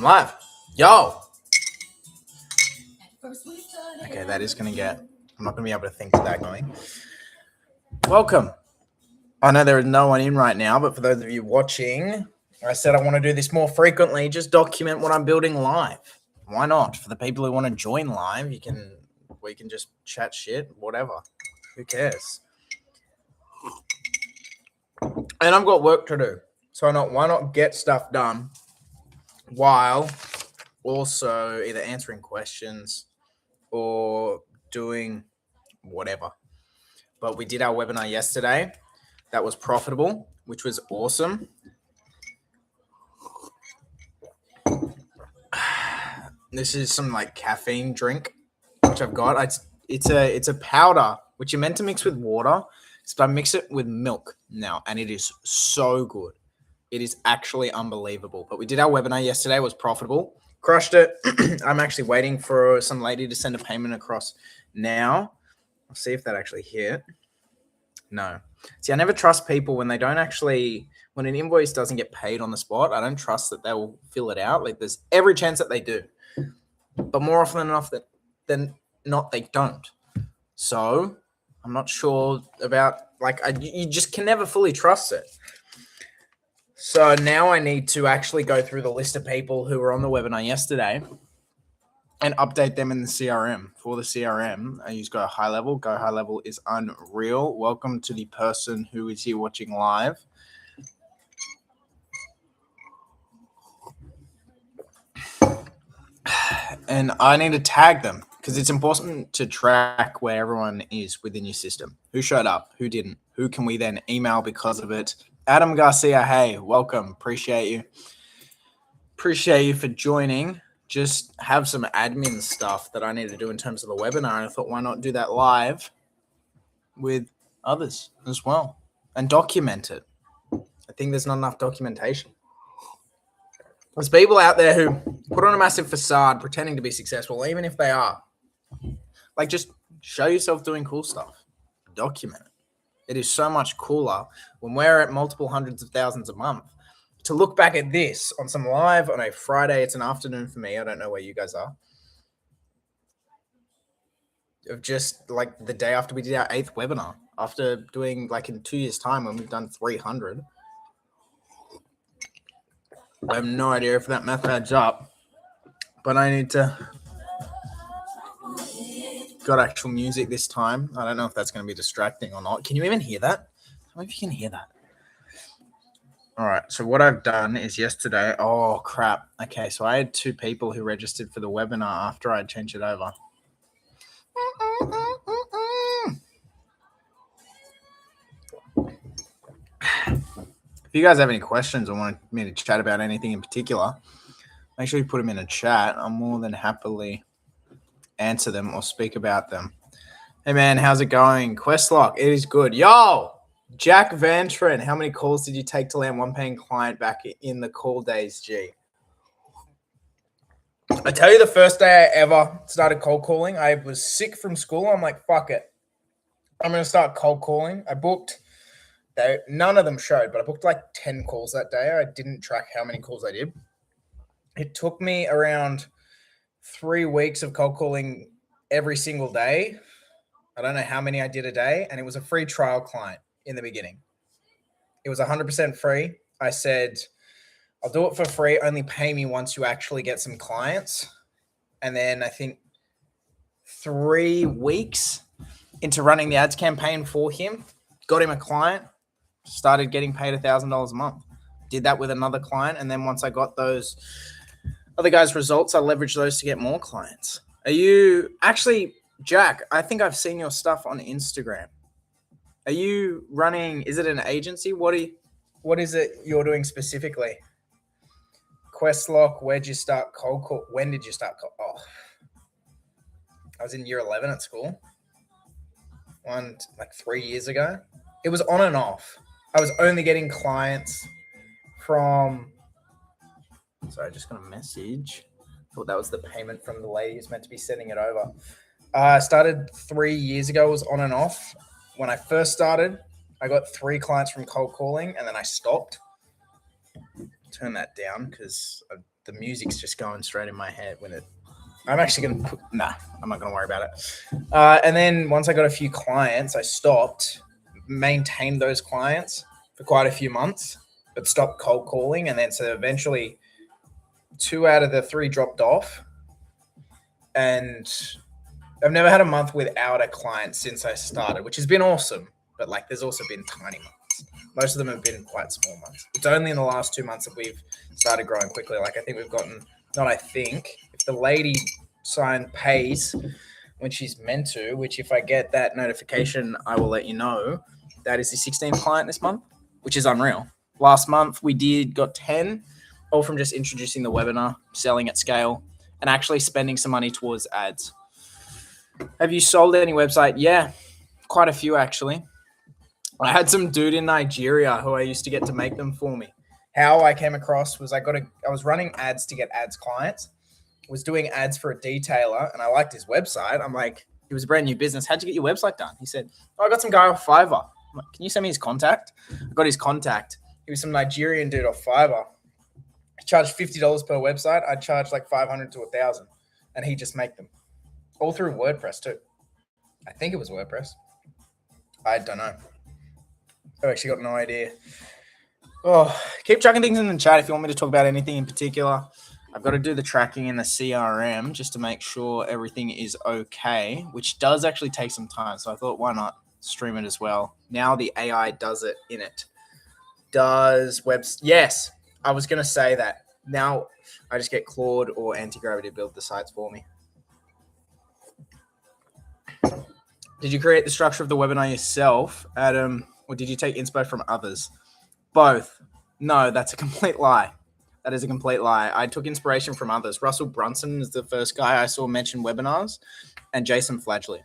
I'm live. Yo. Okay, that is going to get... I'm not going to be able to think to that going. Welcome. I know there is no one in right now, but for those of you watching, I said I want to do this more frequently. Just document what I'm building live. Why not? For the people who want to join live, we can just chat shit, whatever. Who cares? And I've got work to do. So why not get stuff done while also either answering questions or doing whatever. But we did our webinar yesterday. That was profitable, which was awesome. This is some like caffeine drink, which I've got. It's a powder, which you're meant to mix with water. So I mix it with milk now, and it is so good. It is actually unbelievable. But we did our webinar yesterday. It was profitable. Crushed it. I'm actually waiting for some lady to send a payment across now. I'll see if that actually hit. No. See, I never trust people when they don't actually, when an invoice doesn't get paid on the spot, I don't trust that they will fill it out. Like there's every chance that they do. But more often than enough than not, they don't. So I'm not sure about, you just can never fully trust it. So now I need to actually go through the list of people who were on the webinar yesterday and update them in the CRM. For the CRM, I use Go High Level. Go High Level is unreal. Welcome to the person who is here watching live. And I need to tag them because it's important to track where everyone is within your system. Who showed up? Who didn't? Who can we then email because of it? Adam Garcia, hey, welcome. Appreciate you. Appreciate you for joining. Just have some admin stuff that I need to do in terms of the webinar. And I thought, why not do that live with others as well and document it? I think there's not enough documentation. There's people out there who put on a massive facade pretending to be successful, even if they are. Like, just show yourself doing cool stuff. Document it. It is so much cooler when we're at multiple hundreds of thousands a month to look back at this on some live on a Friday. It's an afternoon for me. I don't know where you guys are. Of just like the day after we did our 8th webinar, after doing like in 2 years' time when we've done 300. I have no idea if that math adds up, but I need to... Got actual music this time. I don't know if that's going to be distracting or not. Can you even hear that? I don't know if you can hear that. All right. So what I've done is yesterday. Oh, crap. Okay. So I had 2 people who registered for the webinar after I changed it over. If you guys have any questions or want me to chat about anything in particular, make sure you put them in a chat. I'm more than happily answer them or speak about them. Hey man, how's it going? Questlock, it is good. Yo, Jack Van Trent, how many calls did you take to land one paying client back in the call days, G? I tell you, the first day I ever started cold calling, I was sick from school. I'm like, fuck it. I'm going to start cold calling. I booked, none of them showed, but I booked like 10 calls that day. I didn't track how many calls I did. It took me around 3 weeks of cold calling every single day. I don't know how many I did a day, and it was a free trial client in the beginning. It was 100% free. I said, I'll do it for free, only pay me once you actually get some clients. And then I think 3 weeks into running the ads campaign for him, got him a client, started getting paid $1,000 a month. Did that with another client, and then once I got those other guys' results, I leveraged those to get more clients. Are you actually, Jack? I think I've seen your stuff on Instagram. Are you running? Is it an agency? What is it you're doing specifically? Questlock. Where'd you start cold call? When did you start cold? Oh, I was in year 11 at school. Like 3 years ago. It was on and off. I was only getting clients from. Sorry, I just got a message. Thought that was the payment from the lady who's meant to be sending it over. I started 3 years ago. It was on and off. When I first started, I got 3 clients from cold calling, and then I stopped. Turn that down because the music's just going straight in my head when it. I'm actually going to put. Nah, I'm not going to worry about it. And then once I got a few clients, I stopped, maintained those clients for quite a few months, but stopped cold calling. And then so eventually 2 out of the 3 dropped off. And I've never had a month without a client since I started, which has been awesome. But like, there's also been tiny months. Most of them have been quite small months. It's only in the last 2 months that we've started growing quickly. Like, I think we've gotten, not I think, if the lady pays when she's meant to, which if I get that notification, I will let you know. That is the 16th client this month, which is unreal. Last month, we got 10, all from just introducing the webinar, selling at scale, and actually spending some money towards ads. Have you sold any website? Yeah, quite a few actually. I had some dude in Nigeria who I used to get to make them for me. How I came across was I was running ads to get ads clients, was doing ads for a detailer, and I liked his website. I'm like, it was a brand new business. How'd you get your website done? He said, I got some guy off Fiverr. I'm like, can you send me his contact? I got his contact. He was some Nigerian dude off Fiverr. He charged $50 per website. I charged like $500 to $1,000, and he just make them. All through WordPress too. I think it was WordPress. I don't know. I've actually got no idea. Oh, keep chucking things in the chat if you want me to talk about anything in particular. I've got to do the tracking in the CRM just to make sure everything is okay, which does actually take some time. So I thought, why not stream it as well? Now the AI does it in it. Yes, I was going to say that. Now I just get Claude or Anti-Gravity to build the sites for me. Did you create the structure of the webinar yourself, Adam, or did you take inspo from others? Both. No, that's a complete lie. That is a complete lie. I took inspiration from others. Russell Brunson is the first guy I saw mention webinars, and Jason Fladgley.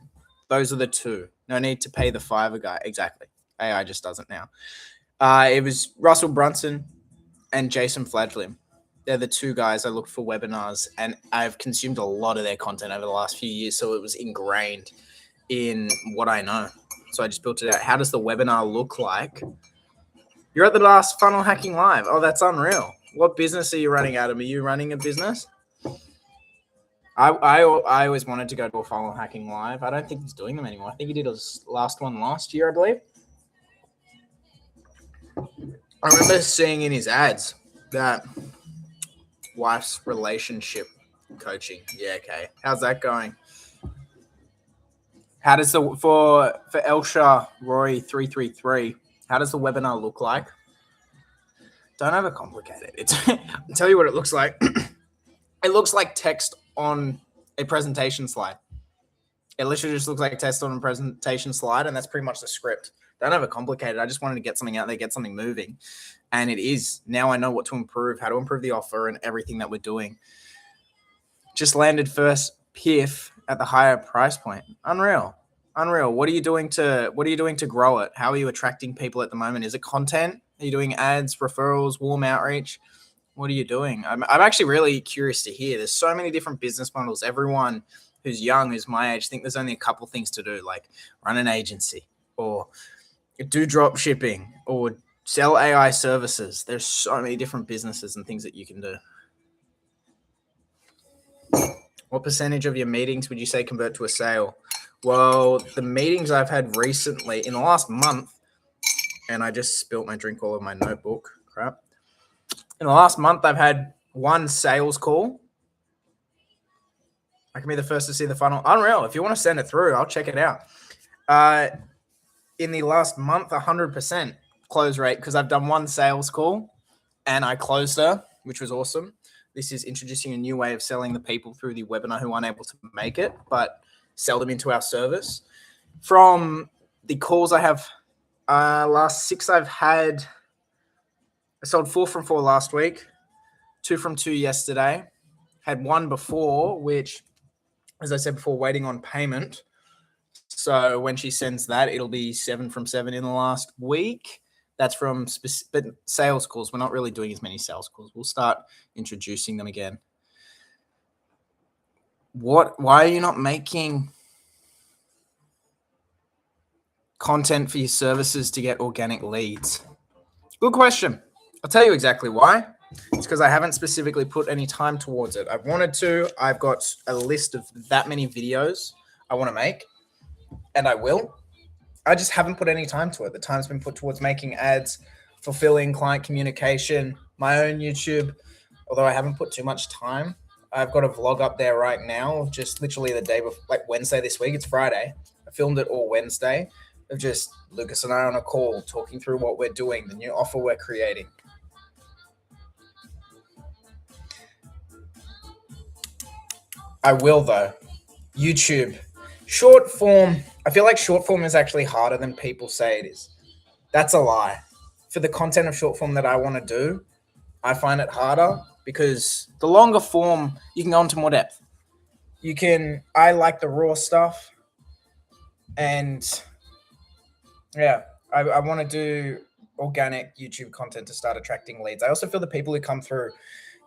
Those are the two. No need to pay the Fiverr guy. Exactly. AI just does it now. It was Russell Brunson and Jason Fladgley. They're the two guys I looked for webinars, and I've consumed a lot of their content over the last few years, so it was ingrained in what I know. So I just built it out. How does the webinar look like? You're at the last Funnel Hacking Live. Oh, that's unreal. What business are you running, Adam? Are you running a business? I always wanted to go to a Funnel Hacking Live. I don't think he's doing them anymore. I think he did his last one last year, I believe. I remember seeing in his ads that wife's relationship coaching. Yeah, okay. How's that going? How does for Elsha Roy 333? How does the webinar look like? Don't overcomplicate it. I'll tell you what it looks like. It looks like text on a presentation slide. It literally just looks like text on a presentation slide, and that's pretty much the script. Don't overcomplicate it. I just wanted to get something out there, get something moving, and it is. Now I know what to improve, how to improve the offer, and everything that we're doing. Just landed first PIF at the higher price point. Unreal. What are you doing to grow it? How are you attracting people at the moment? Is it content? Are you doing ads, referrals, warm outreach? What are you doing? I'm actually really curious to hear. There's so many different business models. Everyone who's young, who's my age, think there's only a couple things to do, like run an agency or do drop shipping or sell AI services. There's so many different businesses and things that you can do. What percentage of your meetings would you say convert to a sale? Well, the meetings I've had recently in the last month, and I just spilt my drink all over my notebook. Crap. In the last month, I've had one sales call. I can be the first to see the funnel. Unreal. If you want to send it through, I'll check it out. In the last month, 100% close rate because I've done one sales call and I closed her, which was awesome. This is introducing a new way of selling the people through the webinar who aren't able to make it, but sell them into our service. From the calls I have, last 6 I've had, I sold 4 from 4 last week, 2 from 2 yesterday, had 1 before, which, as I said before, waiting on payment. So when she sends that, it'll be 7 from 7 in the last week. That's from sales calls. We're not really doing as many sales calls. We'll start introducing them again. Why are you not making content for your services to get organic leads? Good question. I'll tell you exactly why. It's because I haven't specifically put any time towards it. I've wanted to. I've got a list of that many videos I want to make, and I will. I just haven't put any time to it. The time's been put towards making ads, fulfilling client communication, my own YouTube, although I haven't put too much time. I've got a vlog up there right now, just literally the day before, like Wednesday this week. It's Friday. I filmed it all Wednesday of just Lucas and I on a call talking through what we're doing, the new offer we're creating. I will, though. YouTube. Short form. I feel like short form is actually harder than people say it is. That's a lie. For the content of short form that I want to do, I find it harder because the longer form, you can go into more depth. I like the raw stuff. And yeah, I want to do organic YouTube content to start attracting leads. I also feel the people who come through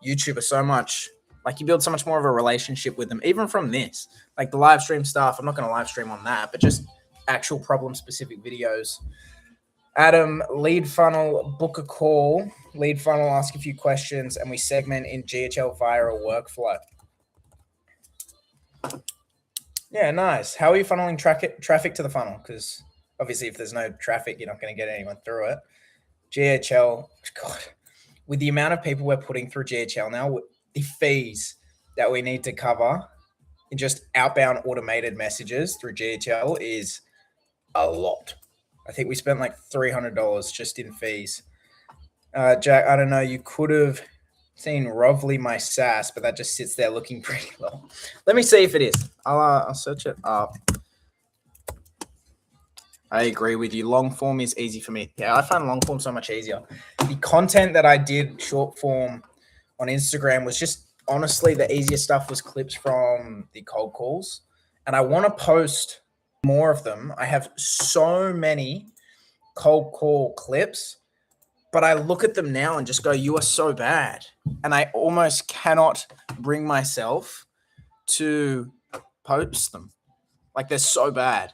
YouTube are so much, like you build so much more of a relationship with them, even from this. Like the live stream stuff, I'm not going to live stream on that, but just actual problem specific videos. Adam, lead funnel, book a call, lead funnel, ask a few questions, and we segment in GHL via a workflow. Yeah, nice. How are you funneling traffic to the funnel? Because obviously if there's no traffic, you're not going to get anyone through it. GHL, God, with the amount of people we're putting through GHL now, the fees that we need to cover in just outbound automated messages through GHL is a lot. I think we spent like $300 just in fees. Jack, I don't know. You could have seen roughly my SaaS, but that just sits there looking pretty low. Let me see if it is. I'll search it up. I agree with you. Long form is easy for me. Yeah, I find long form so much easier. The content that I did short form on Instagram was just honestly the easiest stuff was clips from the cold calls. And I want to post more of them. I have so many cold call clips, but I look at them now and just go, you are so bad. And I almost cannot bring myself to post them. Like they're so bad.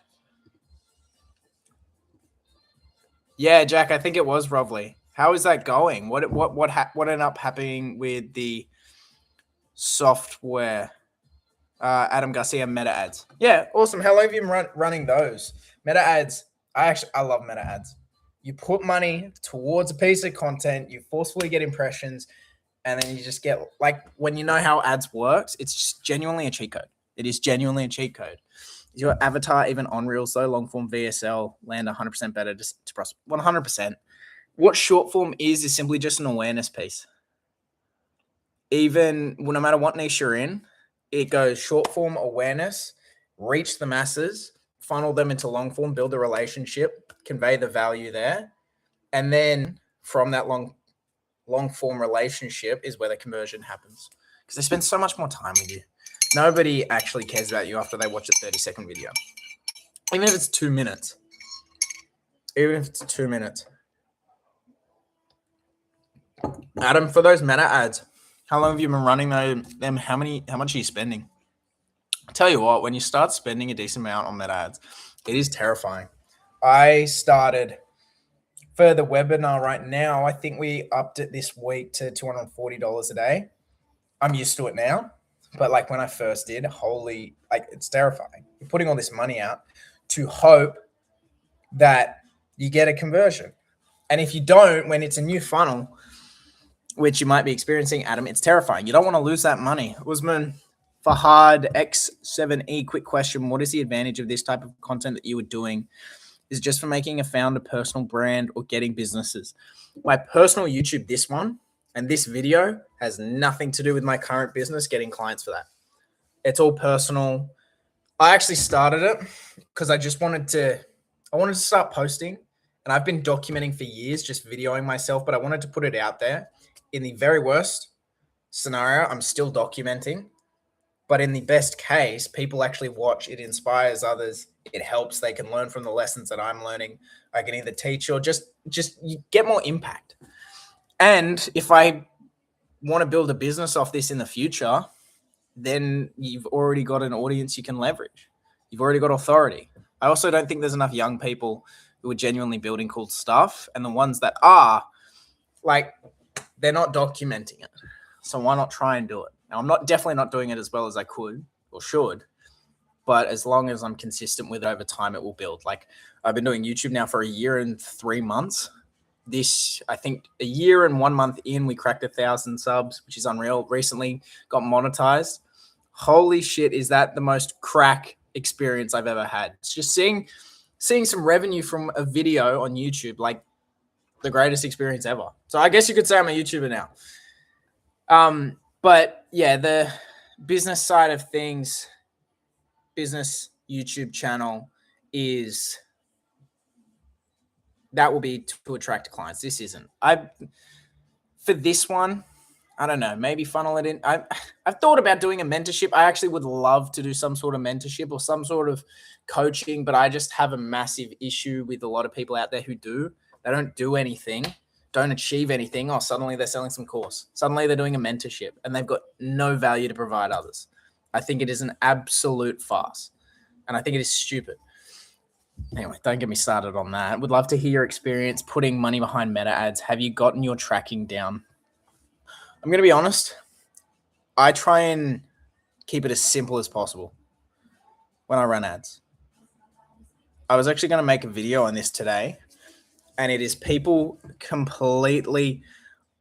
Yeah, Jack, I think it was roughly. How is that going? What ended up happening with the software? Adam Garcia, meta ads. Yeah, awesome. How long have you been running those? Meta ads. I love meta ads. You put money towards a piece of content, you forcefully get impressions, and then you just get, like, when you know how ads works, it's just genuinely a cheat code. It is genuinely a cheat code. Is your avatar even on Reels, though? Long form VSL, land 100% better to prospect. 100%. What short form is simply just an awareness piece. Even, well, no matter what niche you're in, it goes short form awareness, reach the masses, funnel them into long form, build a relationship, convey the value there. And then from that long form relationship is where the conversion happens. Because they spend so much more time with you. Nobody actually cares about you after they watch a 30-second video. Even if it's 2 minutes. Even if it's 2 minutes. Adam, for those meta ads, how long have you been running them? How much are you spending? I tell you what, when you start spending a decent amount on meta ads, it is terrifying. I started for the webinar right now. I think we upped it this week to $240 a day. I'm used to it now. But like when I first did, it's terrifying. You're putting all this money out to hope that you get a conversion. And if you don't, when it's a new funnel, which you might be experiencing, Adam, it's terrifying. You don't want to lose that money. Usman Fahad X7E, quick question. What is the advantage of this type of content that you were doing? Is it just for making a founder personal brand or getting businesses? My personal YouTube, this one, and this video has nothing to do with my current business, getting clients for that. It's all personal. I actually started it because I wanted to start posting, and I've been documenting for years, just videoing myself, but I wanted to put it out there. In the very worst scenario, I'm still documenting, but in the best case, people actually watch. It inspires others. It helps. They can learn from the lessons that I'm learning. I can either teach or just you get more impact. And if I want to build a business off this in the future, then you've already got an audience you can leverage. You've already got authority. I also don't think there's enough young people who are genuinely building cool stuff. And the ones that are, like, they're not documenting it. So why not try and do it? Now, I'm definitely not doing it as well as I could or should, but as long as I'm consistent with it over time, it will build. Like, I've been doing YouTube now for 1 year and 3 months. I think 1 year and 1 month in, we cracked 1,000 subs, which is unreal. Recently got monetized. Holy shit, is that the most crack experience I've ever had. It's just seeing some revenue from a video on YouTube, like the greatest experience ever. So I guess you could say I'm a YouTuber now. But yeah, the business side of things, business YouTube channel that will be to attract clients. This isn't. For this one, I don't know, maybe funnel it in. I've thought about doing a mentorship. I actually would love to do some sort of mentorship or some sort of coaching, but I just have a massive issue with a lot of people out there who do. They don't do anything, don't achieve anything. Oh, suddenly they're selling some course. Suddenly they're doing a mentorship and they've got no value to provide others. I think it is an absolute farce and I think it is stupid. Anyway, don't get me started on that. Would love to hear your experience putting money behind meta ads. Have you gotten your tracking down? I'm going to be honest. I try and keep it as simple as possible when I run ads. I was actually going to make a video on this today, and it is people completely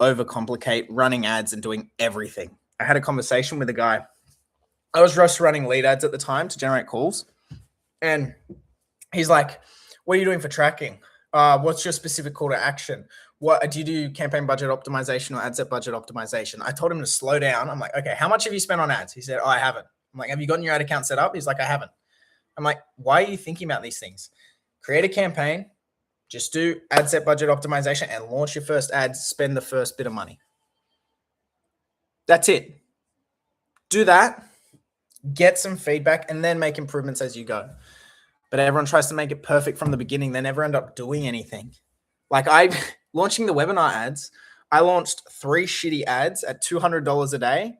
overcomplicate running ads and doing everything. I had a conversation with a guy. I was just running lead ads at the time to generate calls, and he's like, what are you doing for tracking? What's your specific call to action? What do you do? Campaign budget optimization or ad set budget optimization? I told him to slow down. I'm like, okay, how much have you spent on ads? He said, oh, I haven't. I'm like, have you gotten your ad account set up? He's like, I haven't. I'm like, why are you thinking about these things? Create a campaign, just do ad set budget optimization and launch your first ads, spend the first bit of money. That's it. Do that, get some feedback, and then make improvements as you go. But everyone tries to make it perfect from the beginning. They never end up doing anything. Like launching the webinar ads, I launched 3 shitty ads at $200 a day.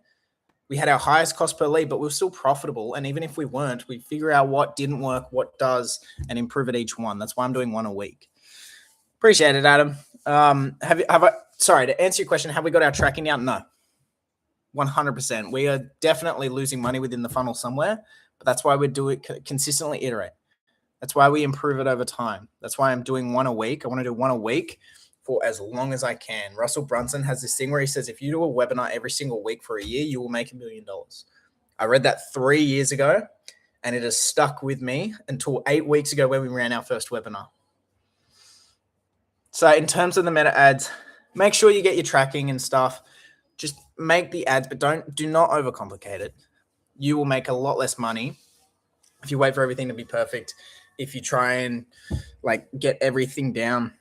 We had our highest cost per lead, but we were still profitable. And even if we weren't, we figure out what didn't work, what does, and improve at each one. That's why I'm doing 1 a week. Appreciate it, Adam. Sorry, to answer your question, have we got our tracking down? No. 100%. We are definitely losing money within the funnel somewhere, but that's why we do it consistently, iterate. That's why we improve it over time. That's why I'm doing 1 a week. I want to do 1 a week for as long as I can. Russell Brunson has this thing where he says, if you do a webinar every single week for a year, you will make $1 million. I read that 3 years ago, and it has stuck with me until 8 weeks ago when we ran our first webinar. So in terms of the meta ads, make sure you get your tracking and stuff. Just make the ads, but do not overcomplicate it. You will make a lot less money if you wait for everything to be perfect. If you try and get everything down,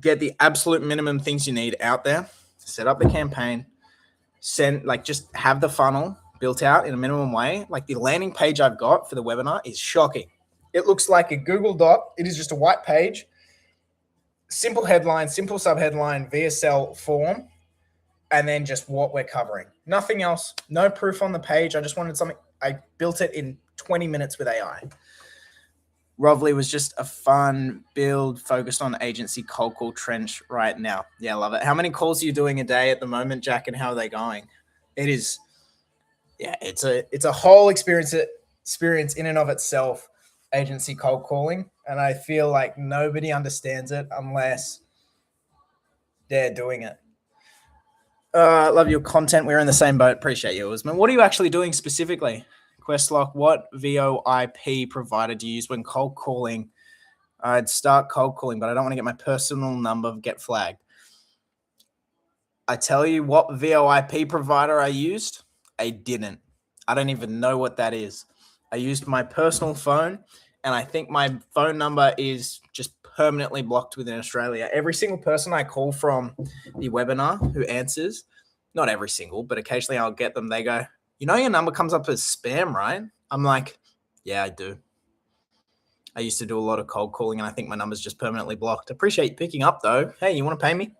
get the absolute minimum things you need out there, set up the campaign, just have the funnel built out in a minimum way. Like the landing page I've got for the webinar is shocking. It looks like a Google Doc. It is just a white page, simple headline, simple subheadline, VSL form, and then just what we're covering. Nothing else, no proof on the page. I just wanted something. I built it in 20 minutes with AI. Rovely was just a fun build focused on agency cold call trench right now. Yeah, I love it. How many calls are you doing a day at the moment, Jack, and how are they going? It is, yeah, it's a whole experience in and of itself, agency cold calling. And I feel like nobody understands it unless they're doing it. Love your content. We're in the same boat. Appreciate you, Usman. What are you actually doing specifically? Questlock, what VoIP provider do you use when cold calling? I'd start cold calling, but I don't want to get my personal number get flagged. I tell you what VoIP provider I used. I didn't. I don't even know what that is. I used my personal phone, and I think my phone number is just permanently blocked within Australia. Every single person I call from the webinar who answers, not every single, but occasionally I'll get them. They go, you know, your number comes up as spam, right? I'm like, yeah, I do. I used to do a lot of cold calling, and I think my number's just permanently blocked. Appreciate you picking up, though. Hey, you want to pay me?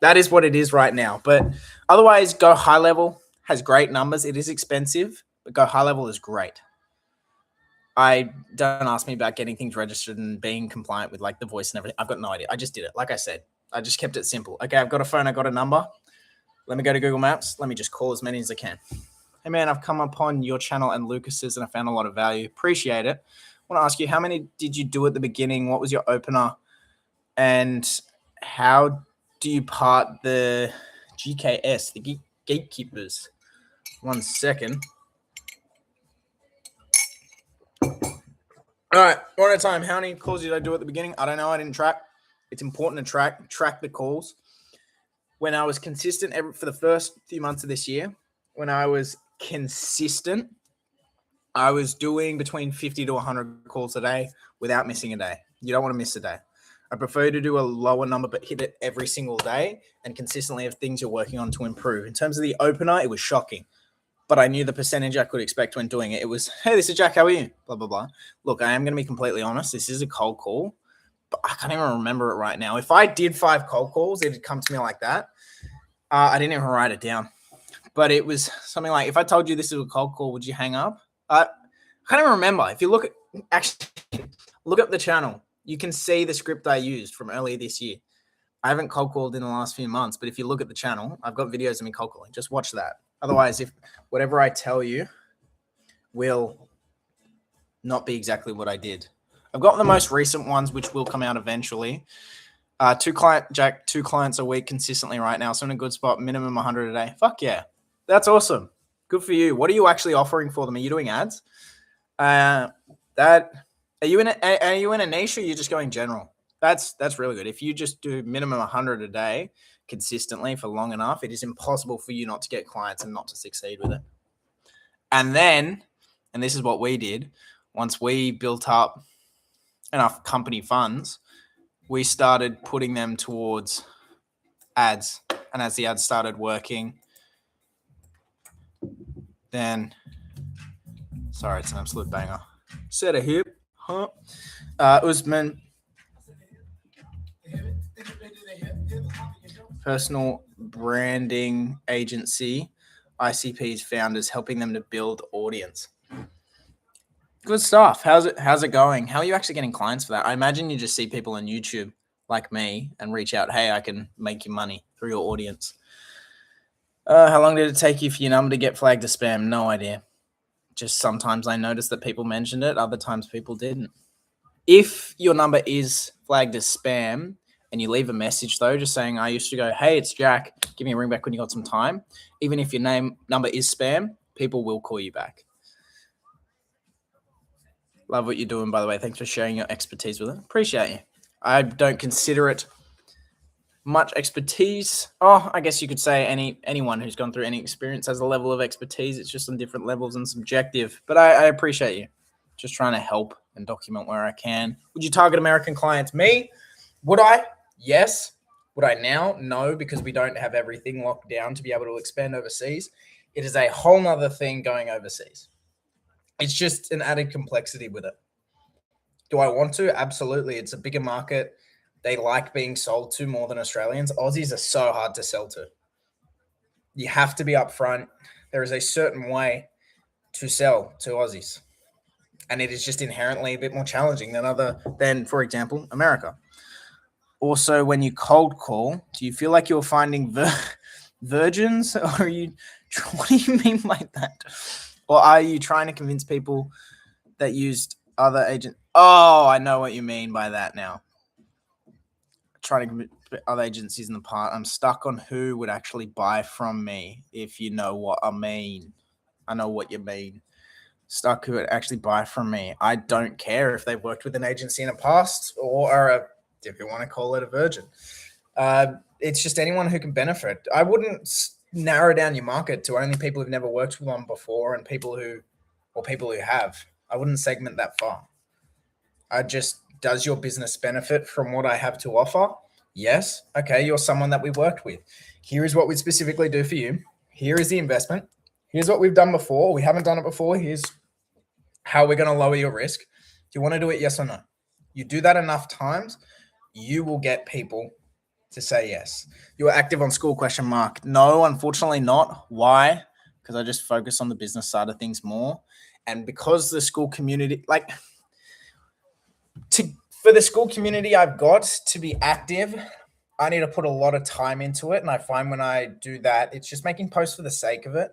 That is what it is right now. But otherwise, Go High Level has great numbers. It is expensive, but Go High Level is great. Don't ask me about getting things registered and being compliant with the voice and everything. I've got no idea. I just did it. Like I said, I just kept it simple. Okay, I've got a phone, I got a number. Let me go to Google Maps. Let me just call as many as I can. Hey man, I've come upon your channel and Lucas's and I found a lot of value. Appreciate it. I want to ask you, how many did you do at the beginning? What was your opener? And how do you part the GKS, the gatekeepers? 1 second. All right, one at a time. How many calls did I do at the beginning? I don't know. I didn't track. It's important to track the calls. When I was consistent for the first few months of this year, when I was consistent, I was doing between 50 to 100 calls a day without missing a day. You don't want to miss a day. I prefer to do a lower number, but hit it every single day and consistently have things you're working on to improve. In terms of the opener, it was shocking. But I knew the percentage I could expect when doing it. It was, hey, this is Jack. How are you? Blah, blah, blah. Look, I am going to be completely honest. This is a cold call, but I can't even remember it right now. If I did 5 cold calls, it'd come to me like that. I didn't even write it down. But it was something like, if I told you this is a cold call, would you hang up? I can't even remember. If you look up the channel, you can see the script I used from earlier this year. I haven't cold called in the last few months, but if you look at the channel, I've got videos of me cold calling. Just watch that. Otherwise, if whatever I tell you will not be exactly what I did. I've got the most recent ones, which will come out eventually. 2 clients a week consistently right now. So in a good spot, minimum 100 a day. Fuck yeah. That's awesome. Good for you. What are you actually offering for them? Are you doing ads? Are you in a niche or are you just going general? That's really good. If you just do minimum 100 a day consistently for long enough, it is impossible for you not to get clients and not to succeed with it. And then, and this is what we did, once we built up enough company funds, we started putting them towards ads. And as the ads started working, then, sorry, it's an absolute banger. Set a hip, huh? Usman. Personal branding agency, ICPs, founders, helping them to build audience. Good stuff. How's it going? How are you actually getting clients for that? I imagine you just see people on YouTube like me and reach out, hey, I can make you money through your audience. How long did it take you for your number to get flagged as spam? No idea. Just sometimes I noticed that people mentioned it. Other times people didn't. If your number is flagged as spam and you leave a message though, just saying, I used to go, hey, it's Jack. Give me a ring back when you got some time. Even if your number is spam, people will call you back. Love what you're doing, by the way. Thanks for sharing your expertise with it. Appreciate you. I don't consider it much expertise. Oh, I guess you could say anyone who's gone through any experience has a level of expertise. It's just on different levels and subjective. But I appreciate you. Just trying to help and document where I can. Would you target American clients? Me? Would I? Yes. Would I now? No, because we don't have everything locked down to be able to expand overseas. It is a whole nother thing going overseas. It's just an added complexity with it. Do I want to? Absolutely. It's a bigger market. They like being sold to more than Australians. Aussies are so hard to sell to. You have to be upfront. There is a certain way to sell to Aussies. And it is just inherently a bit more challenging than, for example, America. Also, when you cold call, do you feel like you're finding virgins? Or are you, what do you mean by that? Or are you trying to convince people that used other agents? Oh, I know what you mean by that now. Trying to convince other agencies in the past. I'm stuck on who would actually buy from me, if you know what I mean. I know what you mean. Stuck who would actually buy from me. I don't care if they've worked with an agency in the past or are if you want to call it a virgin. It's just anyone who can benefit. I wouldn't narrow down your market to only people who've never worked with one before and people who have. I wouldn't segment that far. Does your business benefit from what I have to offer? Yes. Okay, you're someone that we worked with. Here is what we specifically do for you. Here is the investment. Here's what we've done before. We haven't done it before. Here's how we're going to lower your risk. Do you want to do it? Yes or no? You do that enough times, you will get people to say yes. You are active on school ? No, unfortunately not. Why? Because I just focus on the business side of things more. And because the school community, for the school community I've got to be active, I need to put a lot of time into it. And I find when I do that, it's just making posts for the sake of it,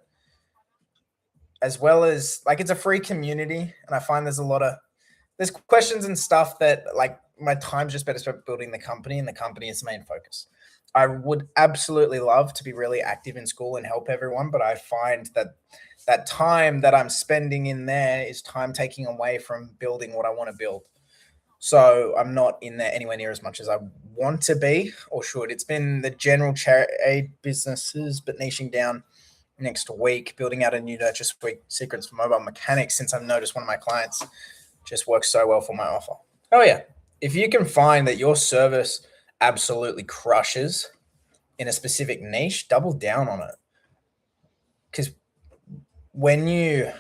as well as like it's a free community. And I find there's questions and stuff that like my time's just better spent building the company, and the company is the main focus. I would absolutely love to be really active in school and help everyone, but I find that time that I'm spending in there is time taking away from building what I want to build. So I'm not in there anywhere near as much as I want to be or should. It's been the general charity businesses, but niching down next week, building out a new nurture suite secrets for mobile mechanics, since I've noticed one of my clients just works so well for my offer. Oh yeah. If you can find that your service absolutely crushes in a specific niche, double down on it. Because when you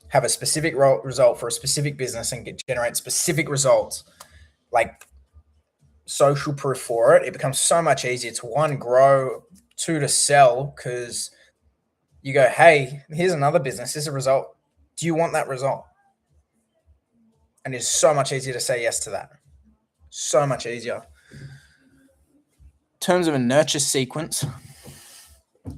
have a specific result for a specific business and generate specific results, like social proof for it, it becomes so much easier to, one, grow, two, to sell, because you go, hey, here's another business, here's a result. Do you want that result? And it's so much easier to say yes to that. So much easier. In terms of a nurture sequence,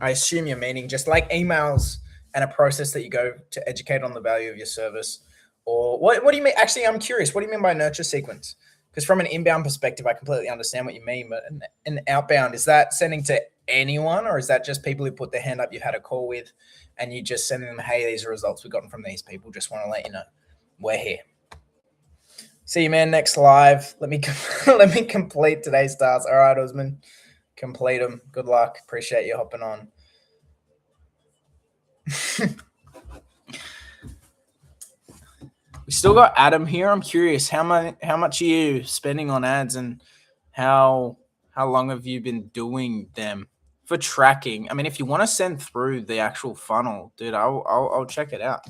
I assume you're meaning just like emails and a process that you go to educate on the value of your service. Or what do you mean? Actually, I'm curious. What do you mean by nurture sequence? Because from an inbound perspective, I completely understand what you mean. But an outbound, is that sending to anyone, or is that just people who put their hand up, you had a call with, and you just send them, hey, these are results we've gotten from these people. Just want to let you know we're here. See you, man. Next live. Let me let me complete today's tasks. All right, Osman, complete them. Good luck. Appreciate you hopping on. We still got Adam here. I'm curious, how much are you spending on ads, and how long have you been doing them for tracking? I mean, if you want to send through the actual funnel, dude, I'll check it out.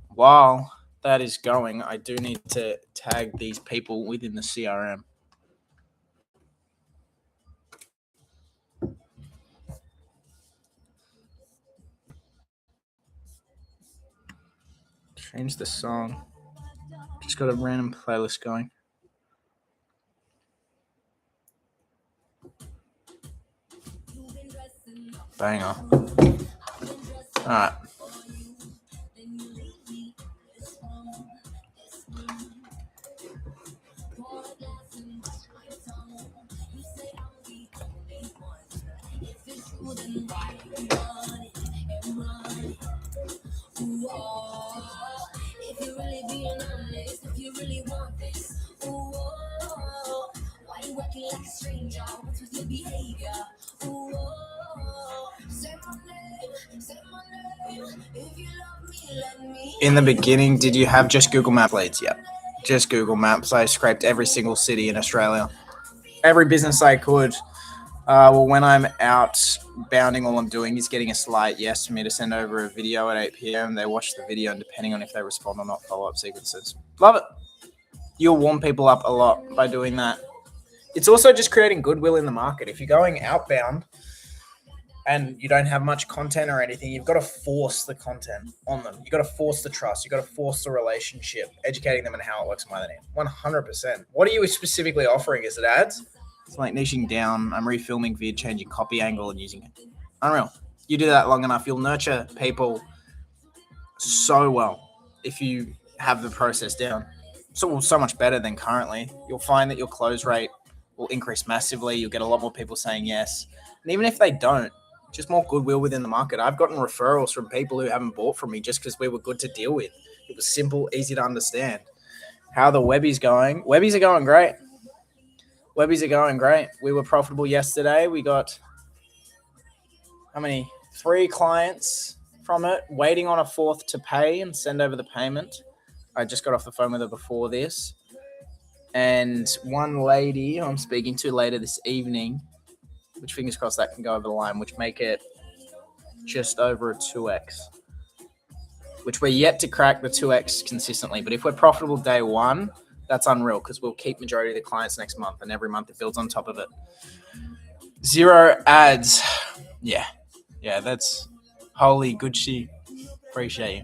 While that is going, I do need to tag these people within the CRM. Change the song. Just got a random playlist going. Banger. All right. In the beginning, did you have just Google Maps leads? Yep. Just Google Maps. I scraped every single city in Australia. Every business I could. Well, when I'm out bounding, all I'm doing is getting a slight yes for me to send over a video at 8 p.m. They watch the video, and depending on if they respond or not, follow-up sequences. Love it. You'll warm people up a lot by doing that. It's also just creating goodwill in the market. If you're going outbound and you don't have much content or anything, you've got to force the content on them. You've got to force the trust. You've got to force the relationship, educating them on how it works by the name. 100%. What are you specifically offering? Is it ads? It's like niching down. I'm refilming vid, changing copy angle, and using it. Unreal. You do that long enough, you'll nurture people so well if you have the process down. So much better than currently. You'll find that your close rate will increase massively. You'll get a lot more people saying yes. And even if they don't, just more goodwill within the market. I've gotten referrals from people who haven't bought from me just because we were good to deal with. It was simple, easy to understand. How the Webbies going? Webbies are going great. Webbies are going great. We were profitable yesterday. We got, how many? 3 clients from it, waiting on a 4th to pay and send over the payment. I just got off the phone with her before this. And one lady I'm speaking to later this evening, which fingers crossed that can go over the line, which make it just over a 2x, which we're yet to crack the 2x consistently. But if we're profitable day one, that's unreal, because we'll keep majority of the clients next month, and every month it builds on top of it. 0 ads. Yeah, that's holy Gucci. Appreciate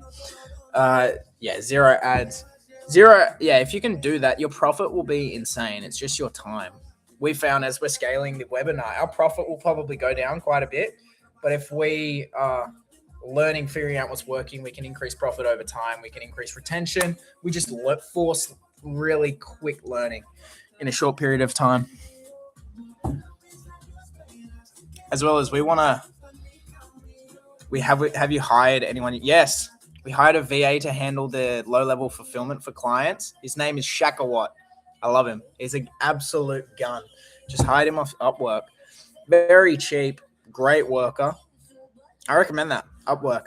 you. 0 ads. 0. Yeah, if you can do that, your profit will be insane. It's just your time. we found as we're scaling the webinar, our profit will probably go down quite a bit. But if we are learning, figuring out what's working, we can increase profit over time. We can increase retention. We just force really quick learning in a short period of time. As well as have you hired anyone? Yes. We hired a VA to handle the low-level fulfillment for clients. His name is Shakawat. I love him. He's an absolute gun. Just hired him off Upwork. Very cheap, great worker. I recommend that, Upwork.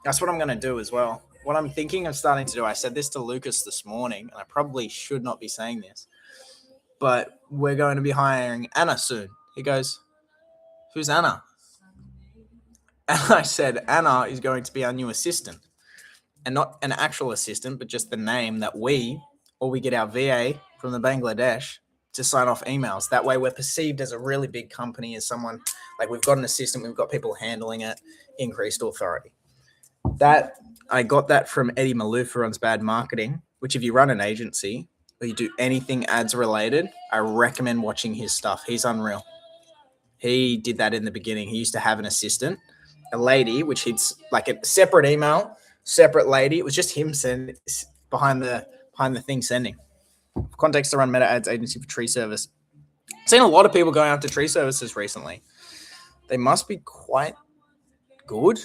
That's what I'm going to do as well. What I'm thinking of starting to do, I said this to Lucas this morning, and I probably should not be saying this, but we're going to be hiring Anna soon. He goes, who's Anna? And I said, Anna is going to be our new assistant. And not an actual assistant, but just the name that we get our VA from the Bangladesh to sign off emails. That way we're perceived as a really big company, as someone, like we've got an assistant, we've got people handling it, increased authority. That I got that from Eddie Malouf, who runs Bad Marketing, which if you run an agency or you do anything ads related, I recommend watching his stuff. He's unreal. He did that in the beginning. He used to have an assistant, a lady, which he'd like a separate email, separate lady. It was just him behind the thing sending. Context to run meta ads agency for tree service. I've seen a lot of people going after tree services recently. They must be quite good,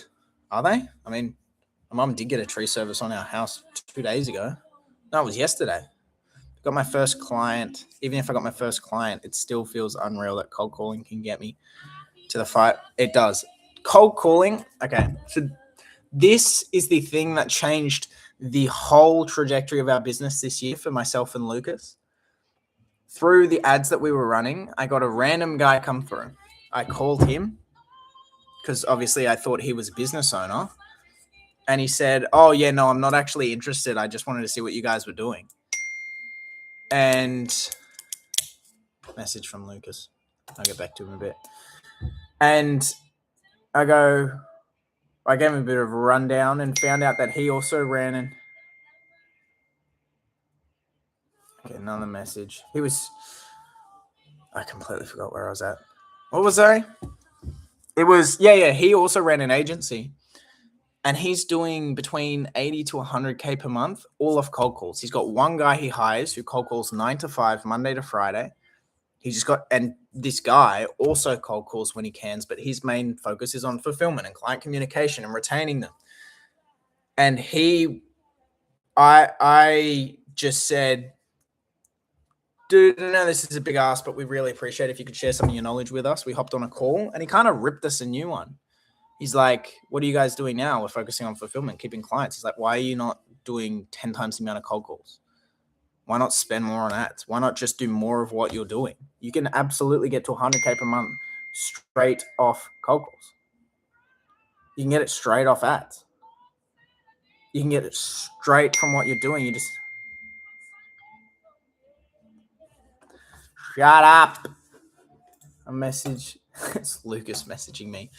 are they? I mean, my mum did get a tree service on our house 2 days ago. No, it was yesterday. Got my first client. Even if I got my first client, it still feels unreal that cold calling can get me to the fight. It does. Cold calling. Okay. So this is the thing that changed the whole trajectory of our business this year for myself and Lucas. Through the ads that we were running, I got a random guy come through. I called him because obviously I thought he was a business owner. And he said, oh, yeah, no, I'm not actually interested. I just wanted to see what you guys were doing. And message from Lucas. I'll get back to him in a bit. And I gave him a bit of a rundown and found out that he also ran and okay, another message. I completely forgot where I was at. What was I? It was, he also ran an agency. And he's doing between 80 to 100K per month, all off cold calls. He's got one guy he hires who cold calls 9 to 5, Monday to Friday. And this guy also cold calls when he can, but his main focus is on fulfillment and client communication and retaining them. And I just said, dude, I know this is a big ask, but we really appreciate if you could share some of your knowledge with us. We hopped on a call and he kind of ripped us a new one. He's like, what are you guys doing now? We're focusing on fulfillment, keeping clients. He's like, why are you not doing 10 times the amount of cold calls? Why not spend more on ads? Why not just do more of what you're doing? You can absolutely get to 100K per month straight off cold calls. You can get it straight off ads. You can get it straight from what you're doing. You just shut up. A message. It's Lucas messaging me.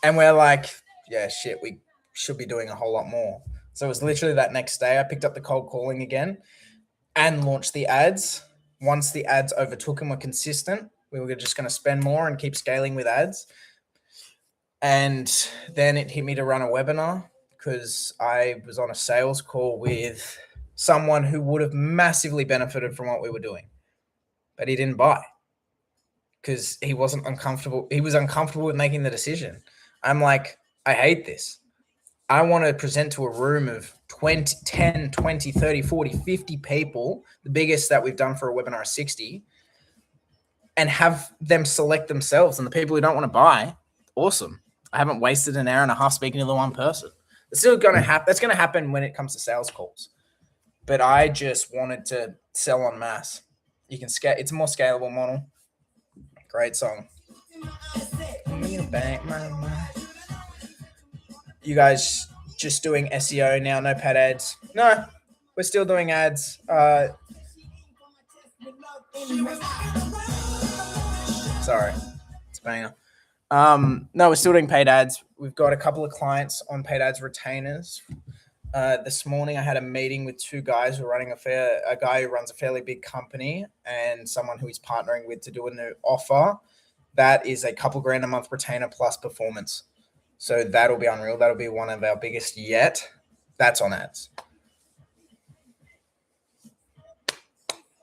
And we're like, yeah, shit, we should be doing a whole lot more. So it was literally that next day I picked up the cold calling again and launched the ads. Once the ads overtook and were consistent, we were just going to spend more and keep scaling with ads. And then it hit me to run a webinar because I was on a sales call with someone who would have massively benefited from what we were doing, but he didn't buy because he wasn't uncomfortable. He was uncomfortable with making the decision. I'm like, I hate this. I want to present to a room of 10, 20, 30, 40, 50 people, the biggest that we've done for a webinar is 60, and have them select themselves. And the people who don't want to buy, awesome. I haven't wasted an hour and a half speaking to the one person. It's still going to happen. That's going to happen when it comes to sales calls. But I just wanted to sell en masse. You can scale. It's a more scalable model. Great song. You guys just doing SEO now, no paid ads? No, we're still doing ads. Sorry, it's a banger. No, we're still doing paid ads. We've got a couple of clients on paid ads retainers. This morning I had a meeting with two guys who are running a guy who runs a fairly big company and someone who he's partnering with to do a new offer. That is a couple grand a month retainer plus performance. So that'll be unreal. That'll be one of our biggest yet. That's on ads.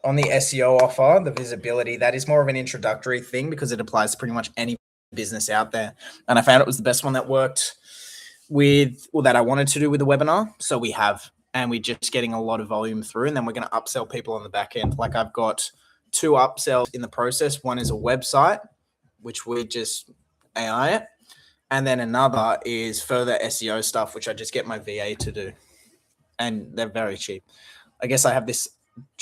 On the SEO offer, the visibility, that is more of an introductory thing because it applies to pretty much any business out there. And I found it was the best one that worked with, or that I wanted to do with the webinar. So we have, and we're just getting a lot of volume through, and then we're going to upsell people on the back end. Like I've got 2 upsells in the process. One is a website, which we just AI it. And then another is further SEO stuff, which I just get my VA to do. And they're very cheap. I guess I have this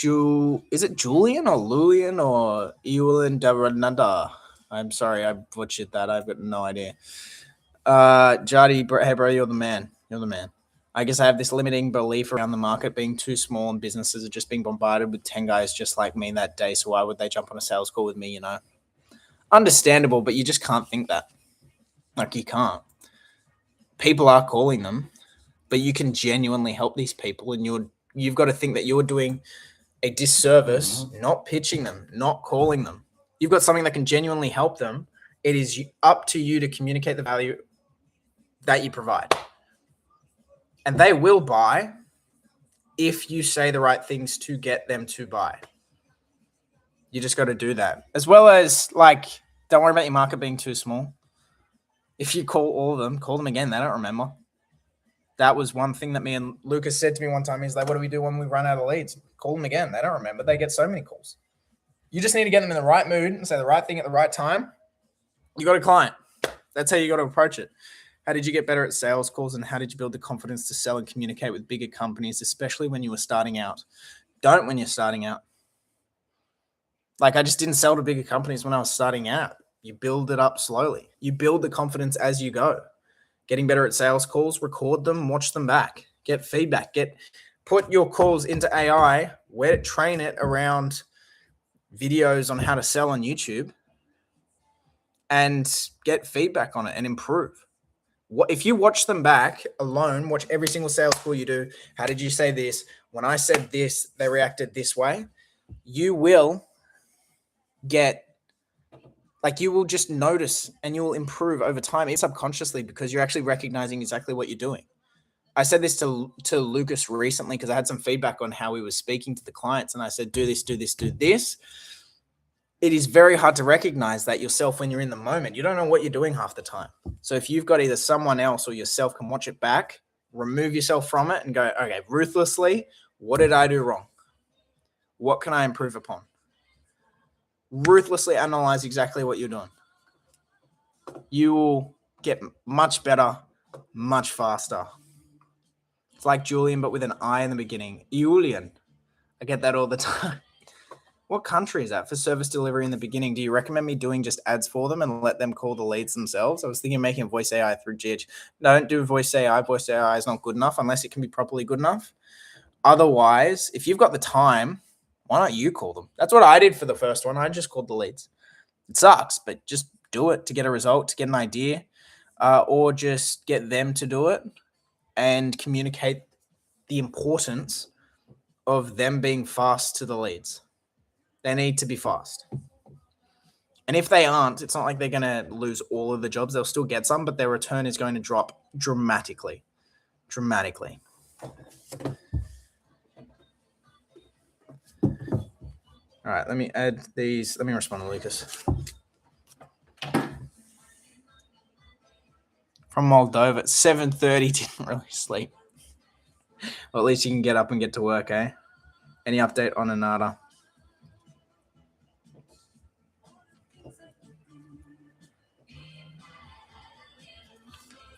is it Julian or Lulian or Eulin Darananda? I'm sorry, I butchered that. I've got no idea. Jardy, hey bro, you're the man. You're the man. I guess I have this limiting belief around the market being too small and businesses are just being bombarded with 10 guys just like me that day. So why would they jump on a sales call with me, you know? Understandable, but you just can't think that. Like you can't. People are calling them, but you can genuinely help these people, and you've got to think that you're doing a disservice, not pitching them, not calling them. You've got something that can genuinely help them. It is up to you to communicate the value that you provide. And they will buy if you say the right things to get them to buy. You just got to do that. As well as, like, don't worry about your market being too small. If you call all of them, call them again. They don't remember. That was one thing that me and Lucas said to me one time. He's like, what do we do when we run out of leads? Call them again. They don't remember. They get so many calls. You just need to get them in the right mood and say the right thing at the right time. You got a client. That's how you got to approach it. How did you get better at sales calls, and how did you build the confidence to sell and communicate with bigger companies, especially when you were starting out? Don't when you're starting out. Like, I just didn't sell to bigger companies when I was starting out. You build it up slowly. You build the confidence as you go. Getting better at sales calls, record them, watch them back, get feedback, put your calls into AI, train it around videos on how to sell on YouTube, and get feedback on it and improve. If you watch them back alone, watch every single sales call you do. How did you say this? When I said this, they reacted this way. You will just notice, and you will improve over time, even subconsciously, because you're actually recognizing exactly what you're doing. I said this to Lucas recently because I had some feedback on how he was speaking to the clients, and I said, do this, do this, do this. It is very hard to recognize that yourself when you're in the moment. You don't know what you're doing half the time. So if you've got either someone else or yourself can watch it back, remove yourself from it and go, okay, ruthlessly, what did I do wrong? What can I improve upon? Ruthlessly analyze exactly what you're doing. You will get much better, much faster. It's like Julian, but with an I in the beginning. Julian. I get that all the time. What country is that for service delivery in the beginning? Do you recommend me doing just ads for them and let them call the leads themselves? I was thinking of making voice AI through GH. Don't do voice AI. Voice AI is not good enough unless it can be properly good enough. Otherwise, if you've got the time, why not you call them? That's what I did for the first one. I just called the leads. It sucks, but just do it to get a result, to get an idea, or just get them to do it and communicate the importance of them being fast to the leads. They need to be fast. And if they aren't, it's not like they're going to lose all of the jobs. They'll still get some, but their return is going to drop dramatically. Dramatically. All right, let me add these. Let me respond to Lucas. From Moldova, 7:30, didn't really sleep. Well, at least you can get up and get to work, eh? Any update on Anata?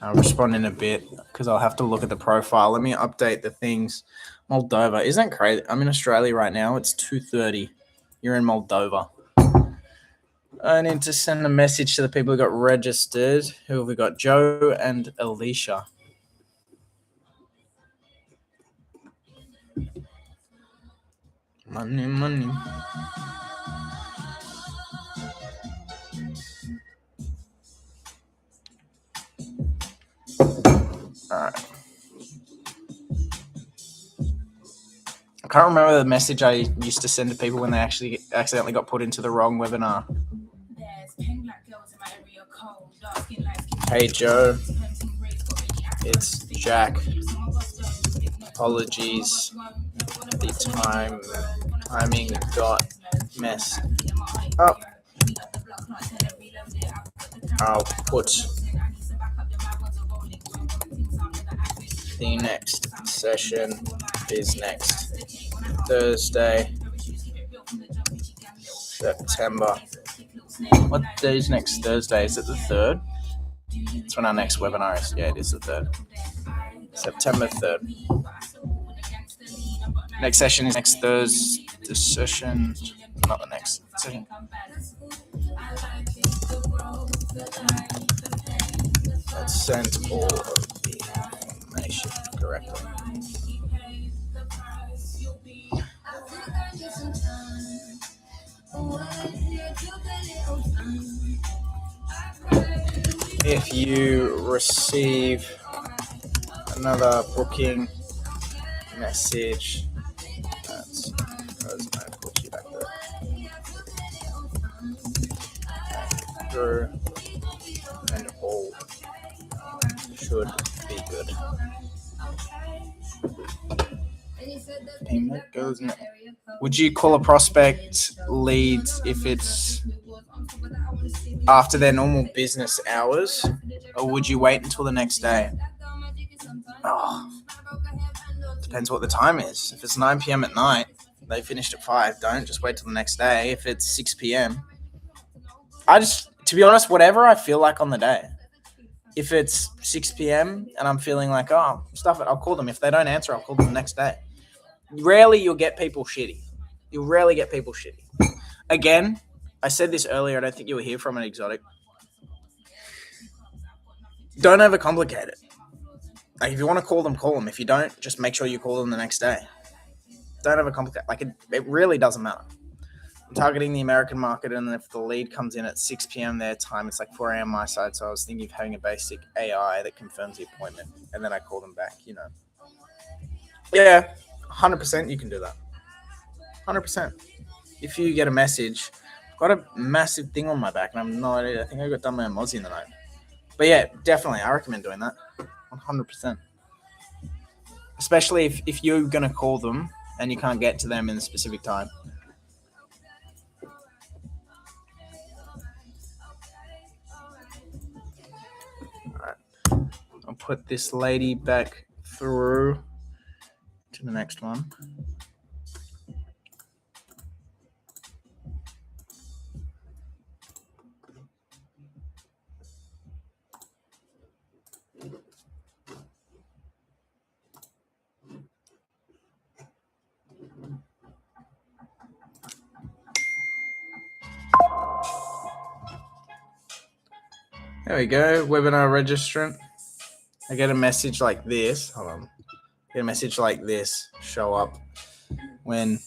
I'll respond in a bit because I'll have to look at the profile. Let me update the things. Moldova, isn't that crazy? I'm in Australia right now. It's 2:30. You're in Moldova. I need to send a message to the people who got registered. Who have we got? Joe and Alicia. Money, money. All right. can't remember the message I used to send to people when they actually accidentally got put into the wrong webinar. Hey Joe, it's Jack. Apologies, the timing got messed up. I'll put the next session is next Thursday, September. What day is next Thursday? Is it the 3rd? It's when our next webinar is. Yeah, it is the 3rd. September 3rd. Next session is next Thursday. The session, not the next session. Let's send all of the information correctly. If you receive another booking message, that's because I put you back there. Through and all should be good. Payment goes in. Would you call a prospect leads if it's after their normal business hours, or would you wait until the next day? Depends what the time is. If it's 9 p.m. at night, they finished at 5, don't just wait till the next day. If it's 6 p.m., to be honest, whatever I feel like on the day. If it's 6 p.m. and I'm feeling like, stuff it, I'll call them. If they don't answer, I'll call them the next day. Rarely you'll get people shitty. You'll rarely get people shitty. Again, I said this earlier. I don't think you were here from an exotic. Don't overcomplicate it. Like, if you want to call them, call them. If you don't, just make sure you call them the next day. Don't overcomplicate. Like, it really doesn't matter. I'm targeting the American market, and if the lead comes in at 6 p.m. their time, it's like 4 a.m. my side. So I was thinking of having a basic AI that confirms the appointment, and then I call them back, Yeah, 100% you can do that. 100%. If you get a message, I've got a massive thing on my back, and I'm not. I think I got done by a Mozzie in the night. But yeah, definitely, I recommend doing that. 100%. Especially if you're going to call them and you can't get to them in a specific time. All right. I'll put this lady back through to the next one. There we go, webinar registrant. I get a message like this. Hold on. Get a message like this show up when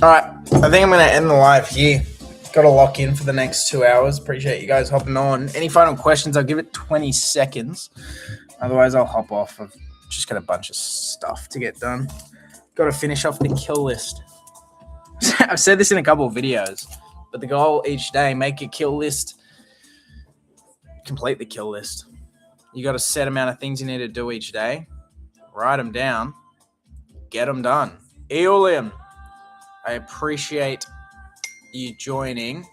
all right, I think I'm going to end the live here. Got to lock in for the next 2 hours. Appreciate you guys hopping on. Any final questions? I'll give it 20 seconds. Otherwise, I'll hop off. I've just got a bunch of stuff to get done. Got to finish off the kill list. I've said this in a couple of videos, but the goal each day, make a kill list. Complete the kill list. You got a set amount of things you need to do each day. Write them down. Get them done. Eolian. I appreciate you joining.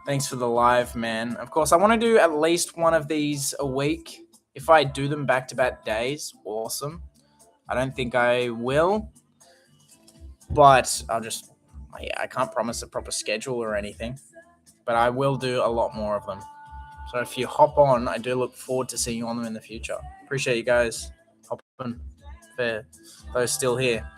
Thanks for the live, man. Of course, I want to do at least one of these a week. If I do them back-to-back days, awesome. I don't think I will, but I can't promise a proper schedule or anything, but I will do a lot more of them. So if you hop on, I do look forward to seeing you on them in the future. Appreciate you guys hopping for those still here.